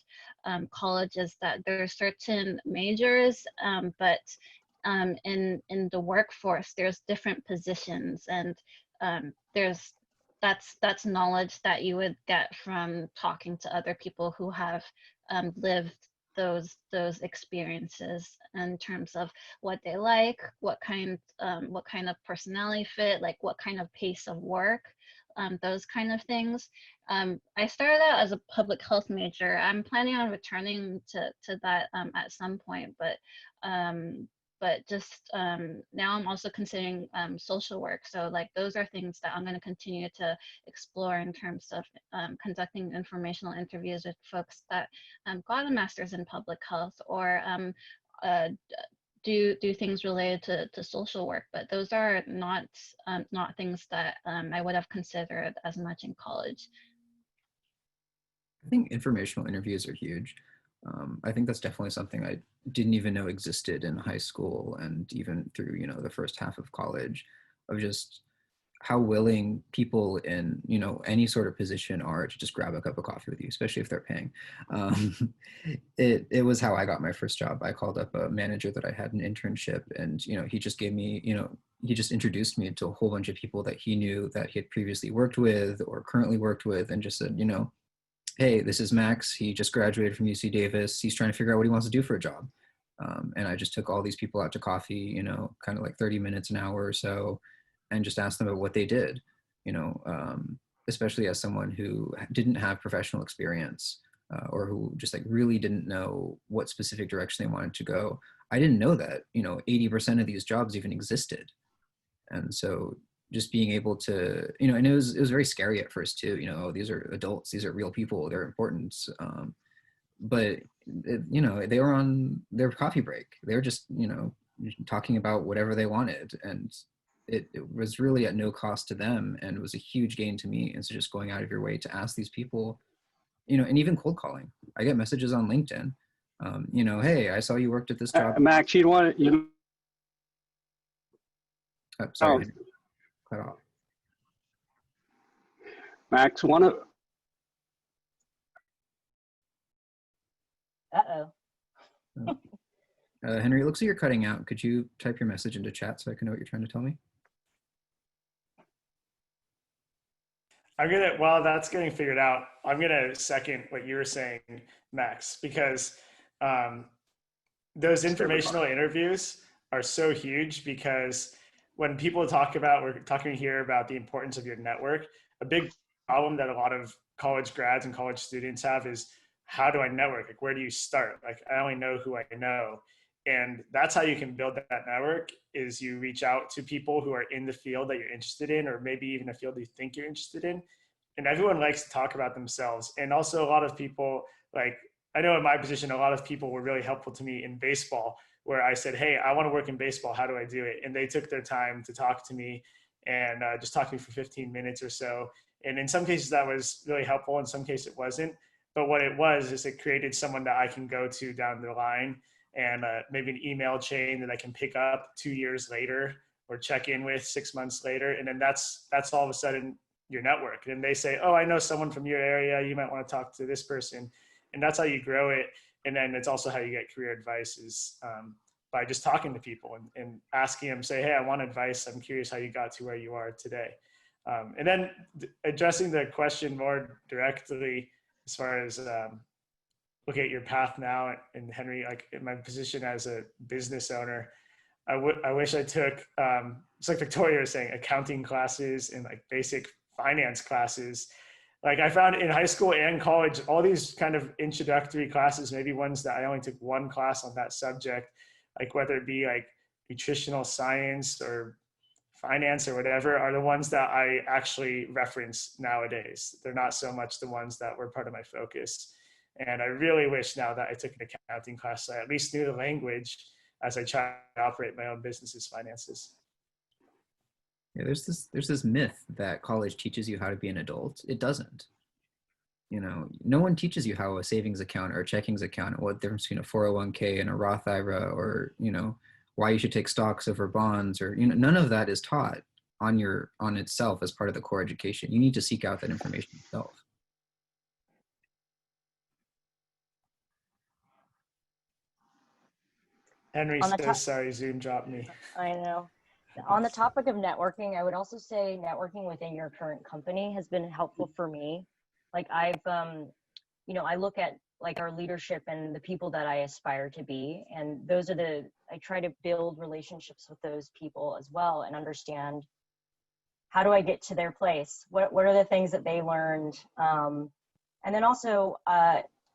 college is that there are certain majors, but in the workforce there's different positions, and that's knowledge that you would get from talking to other people who have lived those experiences in terms of what they like, what kind of personality fit, like what kind of pace of work, those kind of things. I started out as a public health major. I'm planning on returning to that at some point, but just now I'm also considering social work. So like those are things that I'm going to continue to explore in terms of conducting informational interviews with folks that got a master's in public health, or do things related to social work. But those are not things that I would have considered as much in college. I think informational interviews are huge. I think that's definitely something I didn't even know existed in high school, and even through, you know, the first half of college, of just how willing people in, you know, any sort of position are to just grab a cup of coffee with you, especially if they're paying. It was how I got my first job. I called up a manager that I had an internship, and, you know, he just gave me, you know, he just introduced me to a whole bunch of people that he knew that he had previously worked with or currently worked with, and just said, you know, hey, this is Max. He just graduated from UC Davis. He's trying to figure out what he wants to do for a job. And I just took all these people out to coffee, you know, kind of like 30 minutes, an hour or so, and just asked them about what they did, you know, especially as someone who didn't have professional experience, or who just like really didn't know what specific direction they wanted to go. I didn't know that, you know, 80% of these jobs even existed. And so just being able to, you know, and it was very scary at first too, you know, these are adults, these are real people, they're important. But you know, they were on their coffee break. They were just, you know, talking about whatever they wanted. And it was really at no cost to them. And it was a huge gain to me. And so just going out of your way to ask these people, you know, and even cold calling. I get messages on LinkedIn, you know, hey, I saw you worked at this job. Max, you'd want to, you know, sorry. Cut off. Max, one of Henry, it looks like you're cutting out. Could you type your message into chat so I can know what you're trying to tell me? While that's getting figured out, I'm gonna second what you were saying, Max, because those informational interviews are so huge, because when people we're talking here about the importance of your network, a big problem that a lot of college grads and college students have is, how do I network? Like, where do you start? Like, I only know who I know. And that's how you can build that network, is you reach out to people who are in the field that you're interested in, or maybe even a field you think you're interested in. And everyone likes to talk about themselves. And also a lot of people, like, I know in my position, a lot of people were really helpful to me in baseball, where I said, hey, I want to work in baseball. How do I do it? And they took their time to talk to me, and just talk to me for 15 minutes or so. And in some cases that was really helpful. In some cases it wasn't. But what it was is it created someone that I can go to down the line, and maybe an email chain that I can pick up 2 years later, or check in with 6 months later. And then that's all of a sudden your network. And they say, oh, I know someone from your area. You might want to talk to this person. And that's how you grow it. And then it's also how you get career advice, is by just talking to people and asking them, say, hey, I want advice. I'm curious how you got to where you are today. And then addressing the question more directly, as far as looking at your path now, and Henry, like in my position as a business owner, I wish I took, it's like Victoria was saying, accounting classes and like basic finance classes. Like I found in high school and college, all these kind of introductory classes, maybe ones that I only took one class on that subject, like whether it be like nutritional science or finance or whatever, are the ones that I actually reference nowadays. They're not so much the ones that were part of my focus. And I really wish now that I took an accounting class, so I at least knew the language as I try to operate my own business's finances. Yeah, there's this myth that college teaches you how to be an adult. It doesn't. You know, no one teaches you how a savings account or a checkings account, what the difference between a 401k and a Roth IRA, or, you know, why you should take stocks over bonds, or, you know, none of that is taught on itself as part of the core education. You need to seek out that information yourself. Henry says, sorry, Zoom dropped me. I know. On the topic of networking, I would also say networking within your current company has been helpful for me. Like I've, you know, I look at like our leadership and the people that I aspire to be, and those are I try to build relationships with those people as well and understand, how do I get to their place? What are the things that they learned? And then also,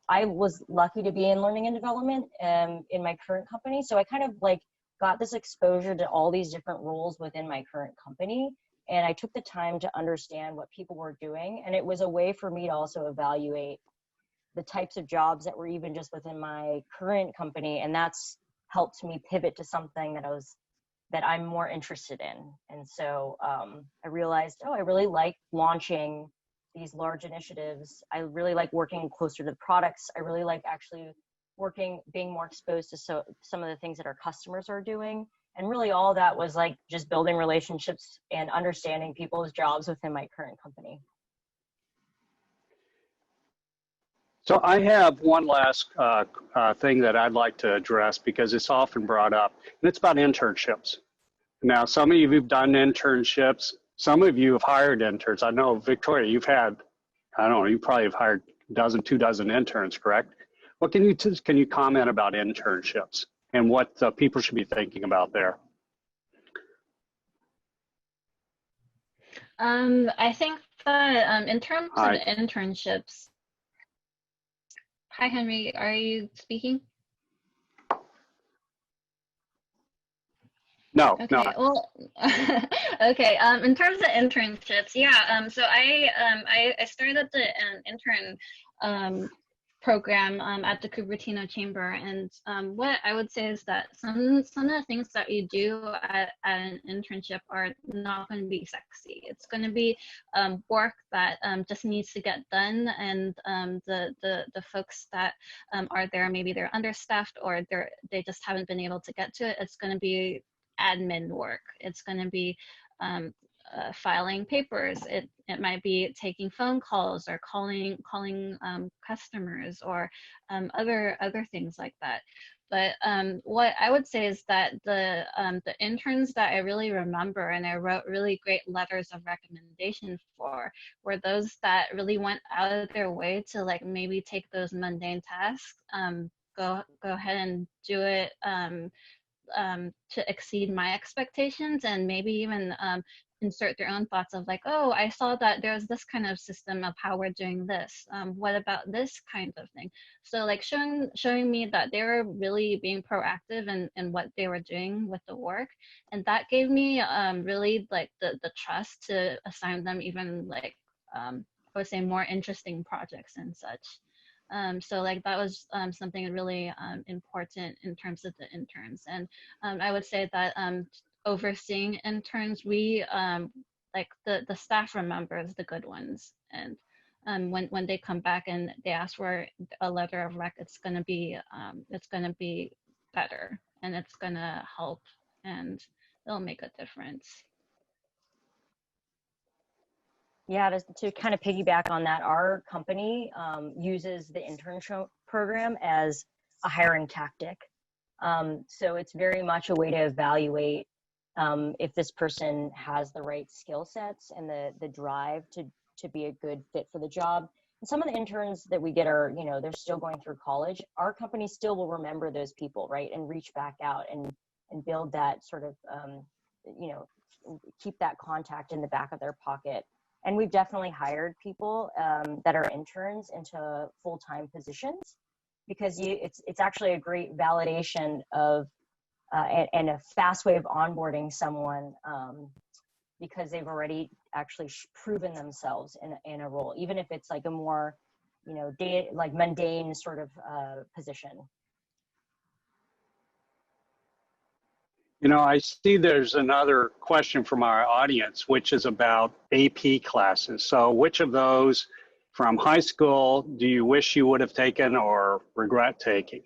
I was lucky to be in learning and development in my current company. So I kind of like got this exposure to all these different roles within my current company. And I took the time to understand what people were doing. And it was a way for me to also evaluate the types of jobs that were even just within my current company. And that's helped me pivot to something that I'm more interested in. And so I realized, oh, I really like launching these large initiatives. I really like working closer to the products. I really like actually being more exposed to some of the things that our customers are doing. And really all that was like just building relationships and understanding people's jobs within my current company. So I have one last thing that I'd like to address because it's often brought up, and it's about internships. Now, some of you have done internships. Some of you have hired interns. I know, Victoria, you've had, I don't know, you probably have hired 2 dozen interns, correct? What can you comment about internships and what people should be thinking about there? I think that in terms of internships, hi, Henry, are you speaking? No, okay, no. Well, okay. In terms of internships, yeah. So I started the intern program at the Cupertino Chamber, and what I would say is that some of the things that you do at an internship are not going to be sexy. It's going to be work that just needs to get done, and the folks that are there, maybe they're understaffed or they just haven't been able to get to it. It's going to be admin work. It's going to be filing papers. It might be taking phone calls or calling customers or other things like that. But what I would say is that the interns that I really remember and I wrote really great letters of recommendation for were those that really went out of their way to like maybe take those mundane tasks, go ahead and do it to exceed my expectations, and maybe even insert their own thoughts of like, oh, I saw that there's this kind of system of how we're doing this. What about this kind of thing? So like showing me that they were really being proactive in what they were doing with the work. And that gave me really like the trust to assign them even like, I would say more interesting projects and such. So like that was something really important in terms of the interns. And I would say that overseeing interns, we like the staff remembers the good ones, and when they come back and they ask for a letter of rec, it's gonna be better, and it's gonna help, and it'll make a difference. Yeah, to kind of piggyback on that, our company uses the internship program as a hiring tactic. So it's very much a way to evaluate if this person has the right skill sets and the drive to be a good fit for the job. some of the interns that we get are, you know, they're still going through college. Our company still will remember those people, right, and reach back out and build that sort of, you know, keep that contact in the back of their pocket. And we've definitely hired people that are interns into full-time positions, because it's actually a great validation of and a fast way of onboarding someone, because they've already actually proven themselves in a role, even if it's like a more, you know, like mundane sort of position. You know, I see there's another question from our audience, which is about AP classes. So which of those from high school do you wish you would have taken or regret taking?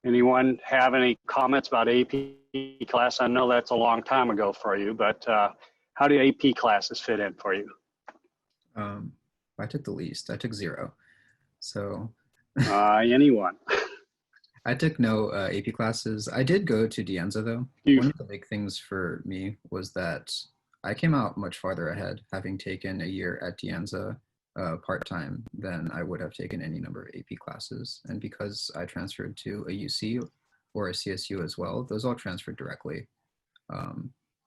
Anyone have any comments about AP class? I know that's a long time ago for you, but how do AP classes fit in for you? I took the least. I took 0. So anyone? I took no AP classes. I did go to Dianza though. One of the big things for me was that I came out much farther ahead, having taken a year at Dianza part-time than I would have taken any number of AP classes. And because I transferred to a UC or a CSU as well, those all transferred directly.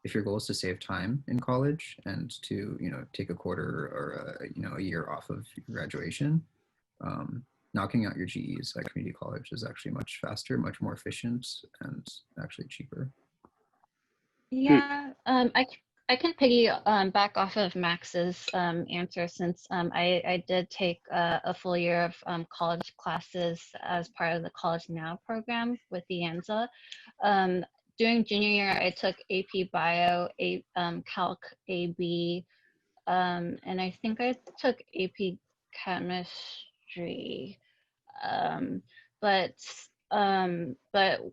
If your goal is to save time in college and to, you know, take a quarter or you know, a year off of graduation, knocking out your GEs at community college is actually much faster, much more efficient, and actually cheaper. Yeah, I can piggy back off of Max's answer, since I did take a full year of college classes as part of the College Now program with the ANZA. During junior year, I took AP Bio, Calc AB, and I think I took AP Chemistry. But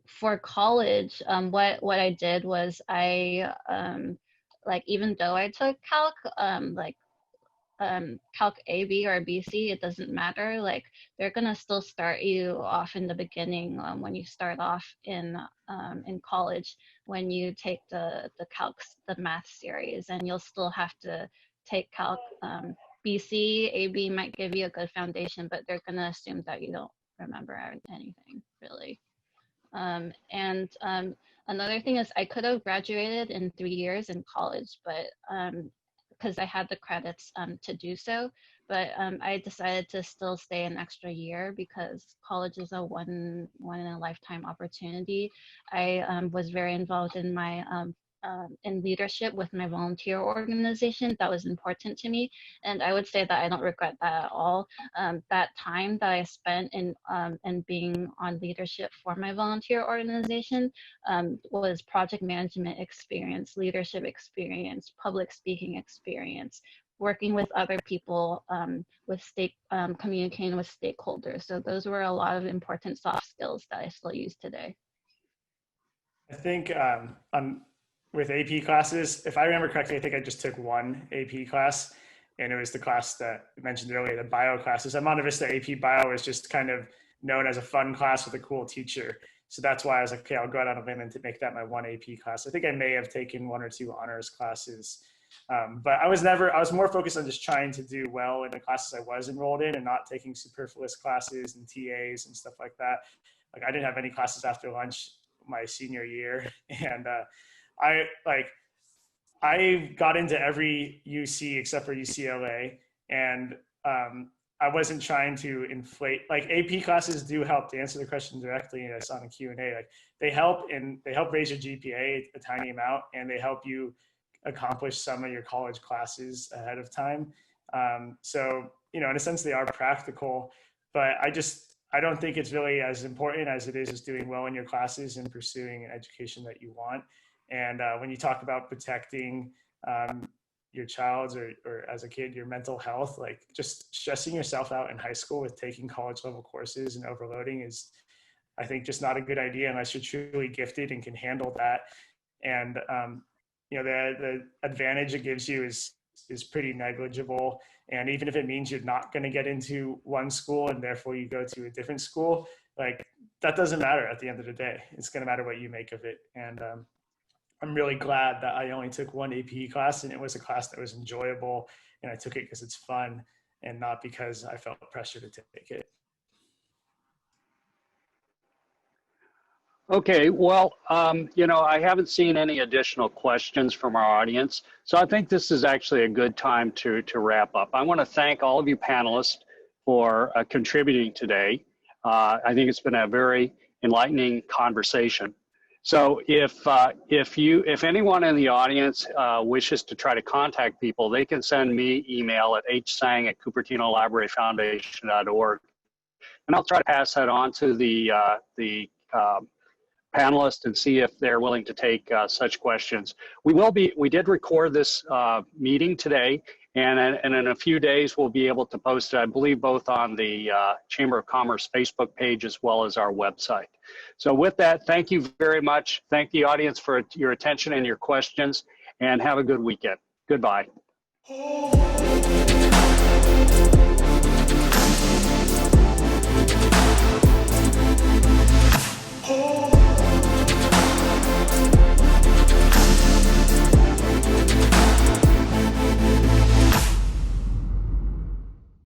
for college, what I did was I like, even though I took calc, calc AB or BC, it doesn't matter. Like, they're gonna still start you off in the beginning when you start off in college, when you take the math series, and you'll still have to take calc. BC, AB might give you a good foundation, but they're gonna assume that you don't remember anything really. Another thing is, I could have graduated in 3 years in college, but because I had the credits to do so, but I decided to still stay an extra year because college is a one in a lifetime opportunity. I was very involved in my in leadership with my volunteer organization. That was important to me, and I would say that I don't regret that at all. That time that I spent in being on leadership for my volunteer organization was project management experience, leadership experience, public speaking experience, working with other people, with communicating with stakeholders. So those were a lot of important soft skills that I still use today. I think with AP classes, if I remember correctly, I think I just took one AP class, and it was the class that I mentioned earlier, the bio classes. At Monte Vista, AP Bio was just kind of known as a fun class with a cool teacher. So that's why I was like, okay, I'll go out on a limb and to make that my one AP class. I think I may have taken 1 or 2 honors classes, but I was more focused on just trying to do well in the classes I was enrolled in and not taking superfluous classes and TAs and stuff like that. Like, I didn't have any classes after lunch my senior year, and I got into every UC except for UCLA, and I wasn't trying to inflate. Like, AP classes do help, to answer the question directly, and it's on the Q&A. Like, they help raise your GPA a tiny amount, and they help you accomplish some of your college classes ahead of time. So, you know, in a sense, they are practical, but I don't think it's really as important as it is just doing well in your classes and pursuing an education that you want. And when you talk about protecting your child's or as a kid, your mental health, like, just stressing yourself out in high school with taking college level courses and overloading is, I think, just not a good idea unless you're truly gifted and can handle that. And you know, the advantage it gives you is pretty negligible. And even if it means you're not going to get into one school and therefore you go to a different school, like, that doesn't matter at the end of the day. It's going to matter what you make of it. And I'm really glad that I only took one AP class, and it was a class that was enjoyable, and I took it because it's fun. and not because I felt pressure to take it. Okay, well, you know, I haven't seen any additional questions from our audience, so I think this is actually a good time to wrap up. I want to thank all of you panelists for contributing today. I think it's been a very enlightening conversation. So if anyone in the audience wishes to try to contact people, they can send me email at hsang@cupertinolibraryfoundation.org, and I'll try to pass that on to the panelists and see if they're willing to take such questions. We did record this meeting today, and in a few days we'll be able to post it, I believe, both on the Chamber of Commerce Facebook page as well as our website. So with that, thank you very much. Thank the audience for your attention and your questions, and have a good weekend. Goodbye.